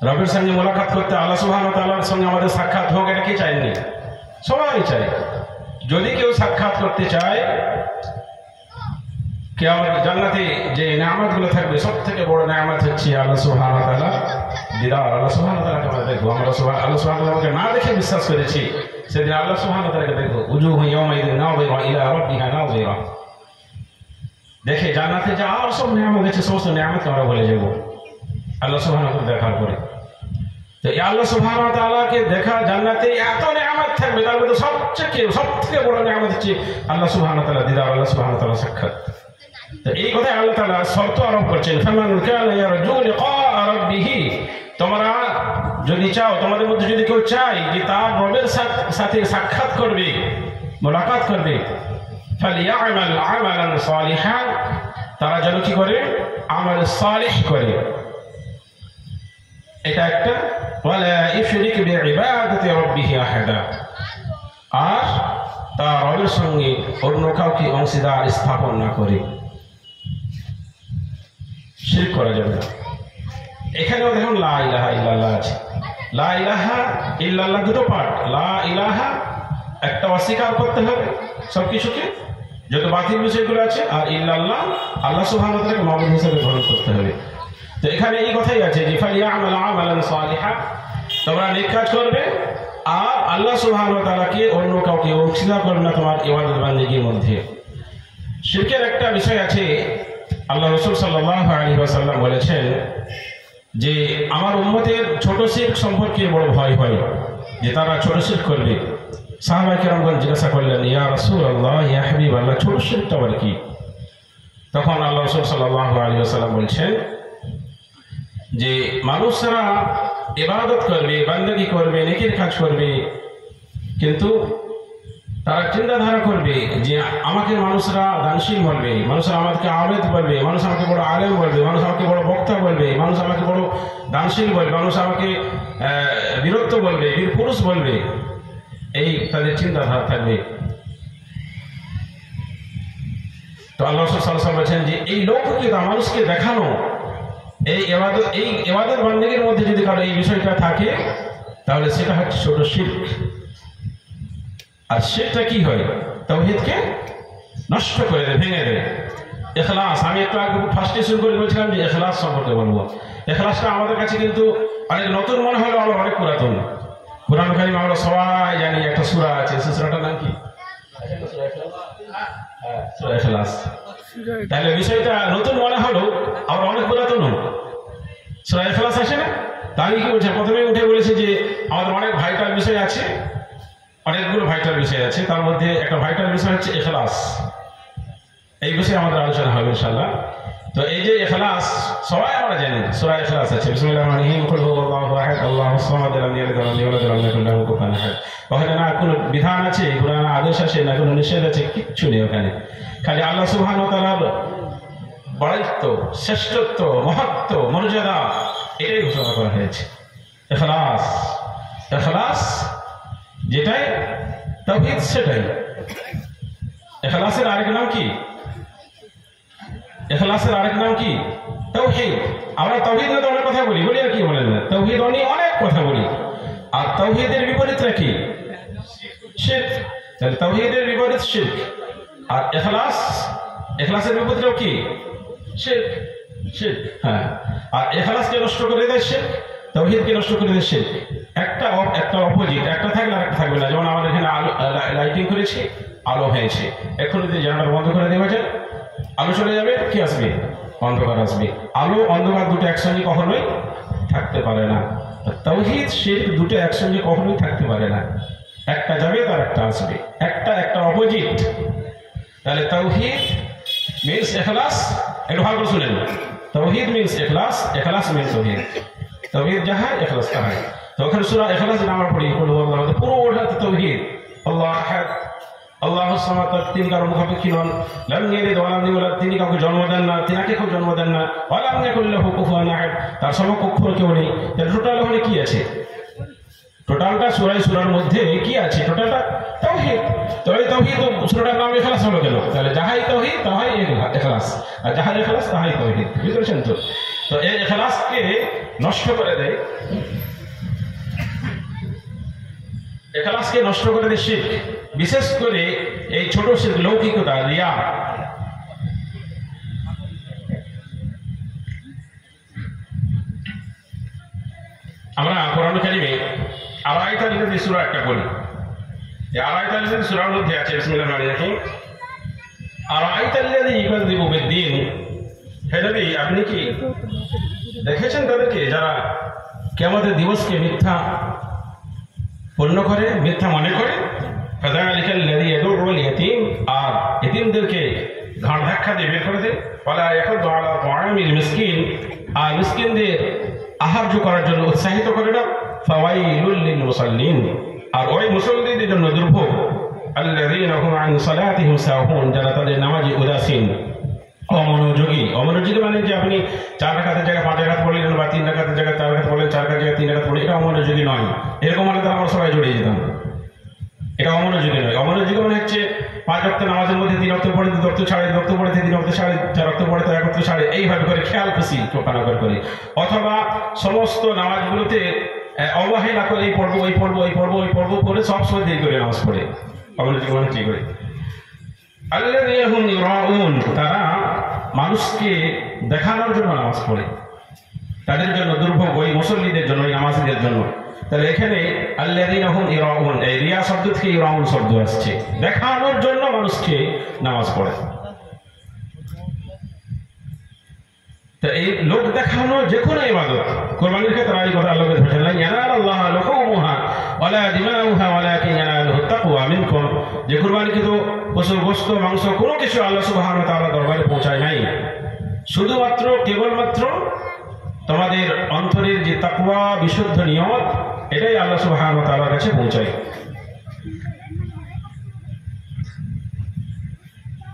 রবের সঙ্গে মোলাকাত করতে, আল্লাহ সুবহানাহু ওয়া তাআলার সঙ্গে আমাদের সাক্ষাৎ হোক, এটা কি চাইনি? সবাই চায়। যদি কেউ সাক্ষাৎ করতে চায়, কিয়ামত জান্নাতে যে নিয়ামতগুলো থাকবে, সব থেকে বড় নিয়ামত হচ্ছে আল্লাহ সুবহানাহু ওয়া তাআলা দিদার। আল্লাহ সুবহানাহু ওয়া তাআলাকে আমরা দেখবো। আমরা আল্লাহ সুবহানাহু ওয়া তাআলাকে না দেখে বিশ্বাস করেছি, সেদিন আল্লাহ সুবহানাহু ওয়া তাআলাকে দেখবো। উজুহু ইয়াওমাইযিন নাযিরা ইলা রাব্বিহা নাযিরা। দেখে জান্নাতে যা আর সব নিয়ামত আছে, সমস্ত নিয়ামতকে আমরা ভুলে যাবো আল্লাহ সুবহানাহু ওয়া তাআলা দেখার পরে। তো আল্লাহ সুবহানাহু ওয়া তাআলাকে দেখা, জান্নাতে এত নিয়ামত থাকবে, তার মধ্যে সব থেকে বড় নিয়ামত হচ্ছে আল্লাহ সুবহানাহু ওয়া তাআলা দিদার, আল্লাহ সুবহানাহু ওয়া তাআলা সাক্ষাৎ। তো এই কথাই আল্লাহ তাআলা শর্ত আরোপ করছেন, ফামান কানা ইয়ারজু লিকা রাব্বিহি। তোমরা যদি চাও, তোমাদের মধ্যে যদি কেউ চায় যে তার রবের সাথে সাক্ষাৎ করবে, মোলাকাত করবে, ফালিয়ামাল আমালান সালিহান, তারা যেন কি করে? আমাল সালিহ করে। এটা একটা, ওয়ালা ইশরিক বিইবাদাতি রাব্বিহি আহাদা, আর তার রবের সঙ্গে অন্য কাউকে অংশীদার স্থাপন না করে। শিরক করা যাবে না। এখানেও দেখুন লা ইলাহা ইল্লাল্লাহ আছে। লা ইলাহা ইল্লাল্লাহ দুটো পার্ট। লা ইলাহা একটা অস্বীকার করতে হবে সবকিছুকে, যত বাতিল বিষয়গুলো আছে, আর ইল্লাল্লাহ আল্লাহ সুবহানাহু ওয়া তাআলাকে মাবুদ হিসেবে গ্রহণ করতে হবে। তো এখানে এই কথাই আছে যে ফালিয়ামাল আমালান সালিহা, তোমরা নেক কাজ করবে আর আল্লাহ সুবহানাহু ওয়া তাআলাকে অন্য কাউকে অংশীদার করবে না তোমার ইবাদত বান্দেগীর মধ্যে। শিরকের একটা বিষয় আছে, আল্লাহ রাসূল সাল্লাল্লাহু আলাইহি ওয়াসাল্লাম বলেছেন যে আমার উম্মতের ছোট শিরক সম্পর্কে বড় ভয় হয়, যে তারা ছোট শিরক করবে। সাহাবায়ে কেরামগণ জিজ্ঞাসা করলেন, ইয়া রাসূলুল্লাহ, ইয়া হাবিবাল্লাহ, ছোট শিরকটা আবার কি? তখন আল্লাহ রাসূল সাল্লাল্লাহু আলাইহি ওয়াসাল্লাম বলছেন যে মানুষরা ইবাদত করবে, বান্দাগি করবে, নেকির কাজ করবে, কিন্তু তারা চিন্তাধারা করবে যে আমাকে মানুষরা দানশীল বলবে, মানুষরা আমাকে আবেদ বলবে, মানুষ আমাকে বড় আলেম বলবে, মানুষ আমাকে বড় বক্তা বলবে, মানুষ আমাকে বড় দানশীল বলবে, মানুষ আমাকে বীরত্ব বলবে, বীর পুরুষ বলবে, এই তাদের চিন্তাধারা থাকবে। তো আল্লাহ রাসূল সাল্লাল্লাহু আলাইহি ওয়াসাল্লাম বলেছেন যে এই লৌকিকতা মানুষকে দেখানো, এই ইবাদত বান্দেগীর মধ্যে যদি কারো এই বিষয়টা থাকে, তাহলে সেটা হচ্ছে ছোট শিরক। আর শিরকটা কি হয়? তাওহীদকে নষ্ট করে দেয়, ভেঙে দেয়। ইখলাস, আমি একটু আগে ফার্স্টে শুরু করে বলছিলাম যে ইখলাস সম্পর্কে বলবো। ইখলাসটা আমাদের কাছে কিন্তু অনেক নতুন মনে হলো, আবার অনেক পুরাতন। কুরআন কারীম আমরা সবাই জানি, একটা সূরা আছে, সেই সূরাটার নাম কি? সূরা ইখলাস। তাহলে বিষয়টা নতুন মনে হলো, আবার অনেক পুরাতন। সূরা ইখলাস আছে না? তাই কি বলছে? প্রথমে উঠে বলেছে যে আমাদের অনেক ভাইটাল বিষয় আছে, অনেকগুলো ভাইটাল বিষয় আছে, তার মধ্যে একটা ভাইটাল বিষয় হচ্ছে ইখলাস। এই বিষয়ে আমাদের আলোচনা হবে ইনশাআল্লাহ। তো এই যে ইখলাস সবাই আমরা জানি, সূরা ইখলাস আছে, বিসমিল্লাহির রহমানির রহিম, কুল হুয়াল্লাহু আহাদ, আল্লাহুস সামাদ, লাম ইয়ালিদ ওয়া লাম ইউলাদ ওয়া লাম ইয়াকুল লাহু কুফুয়ান আহাদ। ওখানে না কোনো বিধান আছে, কোরআনে আদেশ আছে, না কোনো নিষেধ আছে, কিচ্ছু নেই ওখানে। খালি আল্লাহ সুবহানাহু ওয়া তাআলার বড়ত্ব, শ্রেষ্ঠত্ব, মহত্ব, মর্যাদা, এটাই ঘোষণা করা হয়েছে। ইখলাস, ইখলাস যেটাই তাওহীদ সেটাই। ইখলাসের আরেক নাম কি? ইখলাসের আরেক নাম কি? তাওহীদ। আমরা তাওহীদ নিয়ে তো অনেক কথা বলি, আর কি বলেন না? তাওহীদ নিয়ে অনেক কথা বলি। আর তাওহীদের বিপরীতটা কি? শিরক। তাহলে তাওহীদের বিপরীত শিরক। আর ইখলাস, ইখলাসের বিপরীতটাও কি? শিরক। শিরক, হ্যাঁ। আর ইখলাসকে নষ্ট করে দেয় শিরক, তাওহীদকে নষ্ট করে দেয় শিরক। একটা অপোজিট, একটা থাকলে আরেকটা থাকবে না। যেমন আমাদের এখানে আলো লাইটিং করেছি, আলো হয়েছে, এখন যদি জানালা বন্ধ করে দেওয়া যায়, আলো চলে যাবে, কি আসবে? অন্ধকার আসবে। আলো অন্ধকার দুটো একসঙ্গে কখনোই থাকতে পারে না। তাওহীদ শিরক দুটো একসঙ্গে কখনোই থাকতে পারে না। একটা যাবে, তার একটা আসবে, একটা অপোজিট। তাহলে তাওহীদ মিন্স ইখলাস, একটু ভালো করে শুনেন। তাওহীদ মিন্স ইখলাস, ইখলাস মিন্স তাওহীদ। তাওহীদ যাহা, ইখলাস তাহা। তো ওখানে সূরা ইখলাস আমরা পড়ি, পুরোটা তাওহীদ। আল্লাহ আহাদ, আল্লাহুস সামাদ, তিন কারো মুখাপেক্ষী নন। লাম ইয়ালিদ ওয়া লাম ইউলাদ, তিনি কাউকে জন্ম দেন না, তিনাকে কেউ জন্ম দেন না। ওয়া লাম ইয়াকুল লাহু কুফুয়ান আহাদ, তার সমকক্ষ কেউ নেই। তাহলে টোটাল ওখানে কি আছে? টোটালটা সূরার মধ্যে কি আছে? টোটালটা তাওহীদ। তবে তাওহীদ সূরাটার নাম ইখলাস হলো কেন? তাহলে যাহাই তাওহীদ তাহাই ইখলাস, আর যাহাই ইখলাস তাহাই তাওহীদ। বুঝতে পারছেন তো? তো এই ইখলাসকে নষ্ট করে দেয়, ইখলাসকে নষ্ট করে দেয় শিরক। বিশেষ করে এই ছোট শিরক, লৌকিকতা, রিয়া। আমরা কোরআন কারিমে আরাইতাল্লাযী সূরা একটা পড়ি। এই আরাইতাল্লাযী সূরার মধ্যে আছে, বিসমিল্লাহির রহমানির রহিম, আরাইতাল্লাযী ইউকাযযিবু বিদ্দীন। হে নবী, আপনি কি দেখেছেন তাদেরকে যারা কিয়ামতের দিবসকে মিথ্যা পূর্ণ করে, মিথ্যা মনে করে? ফাযালিকাল্লাযী ইয়াদুররুল ইয়াতীম, আর এতিমদেরকে ঘাড় ধাক্কা দিয়ে বের করে দেয়। ওয়ালা ইয়াহুদ্দু আলা তাআমিল মিসকিন, আর মিসকিনদের আহার্য করার জন্য উৎসাহিত করে না। ফাওয়াইলুল লিল মুসাল্লিন, আর ওই মুসল্লিদের জন্য দুর্ভোগ। আল্লাযীনা হুম আন সালাতিহিম সাহুন, যারা তাদের নামাজে উদাসীন, অমনোযোগী। অমনোযোগী মানে যে আপনি 4 রাকাতের জায়গায় 5 রাকাত পড়লেন, বা 3 রাকাতের জায়গায় 4 রাকাত পড়লেন, 4 রাকাতের জায়গায় 3 রাকাত পড়লেন, এটা অমনোযোগী নয়। এরকম হলে তো আমরা সবাই জড়িয়ে যেতাম। এটা অমনোযোগী নয়। অমনোযোগী মানে হচ্ছে 5 ওয়াক্ত নামাজের মধ্যে 3 ওয়াক্ত পড়ে, 2 ওয়াক্ত ছাড়ে, 2 ওয়াক্ত পড়ে, 3 ওয়াক্ত ছাড়ে, 4 ওয়াক্ত পড়ে, 1 ওয়াক্ত ছাড়ে, এইভাবে করে খেয়াল খুশি টোকানা করে। অথবা সমস্ত নামাজগুলোতে অবহেলা করে এই পড়বো, ওই পড়বো, এই পড়বো, ওই পড়বো করে সবসময় দেরি করে নামাজ পড়ে। অমনোযোগী মানে কি করে? আল্লাযীনা হুম ইউরাউন, তারা মানুষকে দেখানোর জন্য নামাজ পড়ে। তাদের জন্য দুর্ভোগ, ওই মুসল্লিদের জন্য, ওই নামাজীদের জন্য। তাহলে এখানে আল্লাযীনা হুম ইউরাউন, এই রিয়া শব্দ থেকে ইউরাউন শব্দ আসছে, দেখানোর জন্য মানুষকে নামাজ পড়ে। তো এই লোক দেখানো যে কোনো ইবাদত, কুরবানির ক্ষেত্রে এই কথা আল্লাহ বলেছেন, লা ইয়ানালাল্লাহু লুহুমুহা ওয়ালা দিমাউহা ওয়ালাকিন ইয়ানালুহু তাকওয়া মিনকুম। যে কুরবানিকৃত পশু, গোশত, মাংস কোনো কিছু আল্লাহ সুবহানাহু ওয়া তাআলা দরবারে পৌঁছায় নাই। শুধুমাত্র কেবলমাত্র তোমাদের অন্তরের যে তাকওয়া, বিশুদ্ধ নিয়ত, এটাই আল্লাহ সুবহানাহু ওয়া তাআলার কাছে পৌঁছায়।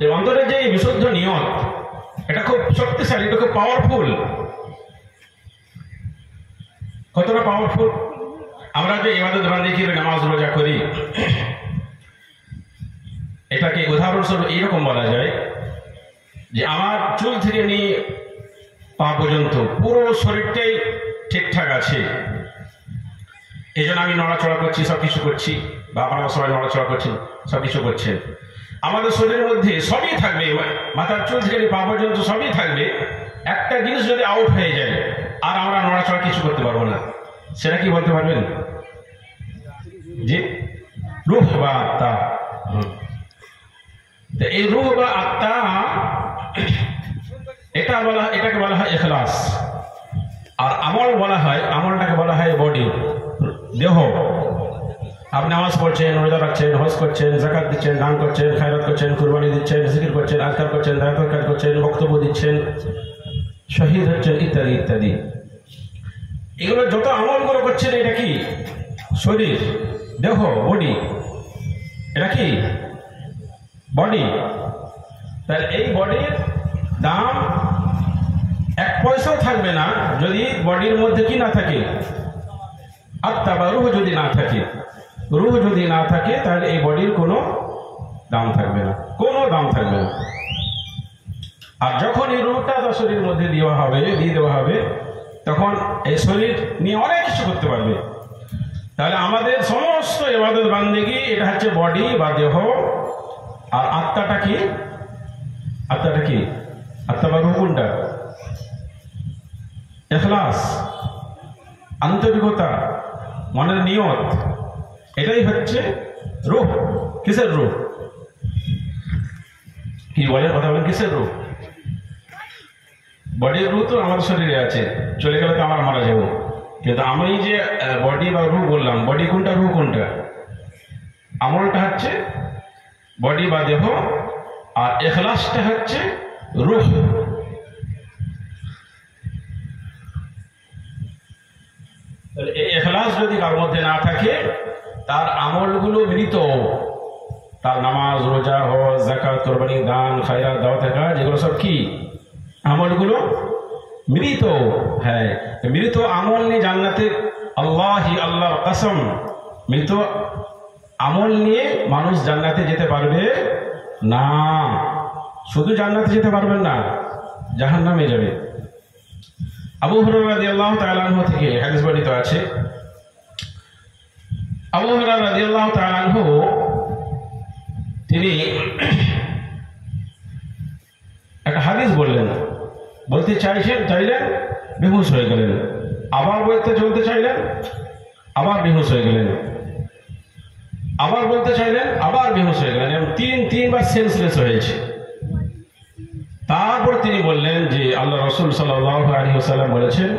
এই অন্তরের যে বিশুদ্ধ নিয়ত, এটা খুব শক্তিশালী, এটা খুব পাওয়ারফুল। কতটা পাওয়ারফুল? আমরা যে ইবাদত বান্দেগি, নামাজ রোজা করি, এটাকে উদাহরণস্বরূপ এইরকম বলা যায় যে আমার চুল থেকে নিয়ে পা পর্যন্ত পুরো শরীরটাই ঠিকঠাক আছে, এই জন্য আমি নড়াচড়া করছি, সবকিছু করছি, বা আপনারা সবাই নড়াচড়া করছেন, সবকিছু করছেন। আমাদের শরীরের মধ্যে সবই থাকবে, মাথার চুল থেকে পা পর্যন্ত সবই থাকবে। একটা জিনিস যদি আউট হয়ে যায় আর আমরা নড়াচড়া কিছু করতে পারবো না, সেটা কি বলতে পারবেন? জি, রূহ বা আত্মা। এই রূহ বা আত্মা, এটাকে বলা হয় ইখলাস। আর আমল বলা হয়, আমলটাকে বলা হয় বডি, দেহ। আপনি নামাজ পড়ছেন, রোজা রাখছেন, হজ করছেন, যাকাত দিচ্ছেন, দান করছেন, খায়রাত করছেন, কুরবানি দিচ্ছেন, জিকির করছেন, আজকার করছেন, দাওয়াত করছেন, বক্তব্য দিচ্ছেন, শহীদ হচ্ছেন, ইত্যাদি ইত্যাদি। এগুলো যত আমলগুলো করছেন, এটা কি? শরীর, দেহ, বডি। এটা কি? বডি। তাহলে এই বডির দাম 1 পয়সাও থাকবে না যদি বডির মধ্যে কি না থাকে? আত্মা বা রূহ যদি না থাকে। রূহ যদি না থাকে তাহলে এই বডির কোনো দাম থাকবে না, কোনো দাম থাকবে না। আর যখন এই রূহটা শরীরের মধ্যে দিয়ে দেওয়া হবে, তখন এই শরীর নিয়ে অনেক কিছু করতে পারবে। তাহলে আমাদের সমস্ত ইবাদত বান্দেগি, এটা হচ্ছে বডি বা দেহ। আর আত্মাটা কি? আত্মাটা কি? আত্মা বা রূহ কোনটা? ইখলাস, আন্তরিকতা, মনের নিয়ত, এটাই হচ্ছে রূহ। কিসের রূহ? কি বলে? কথা বলেন, কিসের রূহ? বডির রূহ তো আমার শরীরে আছে, চলে গেলে তো আমরা মারা যাবো। কিন্তু আমি যে বডি বা রূহ বললাম, বডি কোনটা, রূহ কোনটা? আমলটা হচ্ছে বডি বা দেহ, আর ইখলাসটা হচ্ছে রূহ। এই ইখলাস যদি কার মধ্যে না থাকে, তার আমলগুলো মৃত। তার নামাজ, রোজা, হজ, যাকাত, কুরবানি, দান, খায়রাত, দাওয়াত, যেগুলো সব কি? আমলগুলো মৃত। হ্যাঁ, মৃত আমল নিয়ে জান্নাতে আল্লাহি আল্লাহর কসম, মৃত আমল নিয়ে মানুষ জান্নাতে যেতে পারবে না। শুধু জান্নাতে যেতে পারবেন না, জাহান্নামে যাবে। আবু হুরায়রা রাদিয়াল্লাহু তাআলা আনহু থেকে হাদিস বর্ণিত আছে, আবু হুরায়রা রাদিয়াল্লাহু তাআলা আনহু তিনি একটা হাদিস বলতে চাইলেন, বেহুশ হয়ে গেলেন। আবার চলতে চাইলেন, আবার বেহুশ হয়ে গেলেন। আবার বলতে চাইলেন, আবার বেহুশ হয়ে গেলেন। এবং তিনবার সেন্সলেস হয়েছে। তারপর তিনি বললেন যে আল্লাহ রাসূল সাল্লাল্লাহু আলাইহি ওয়াসাল্লাম বলেছেন,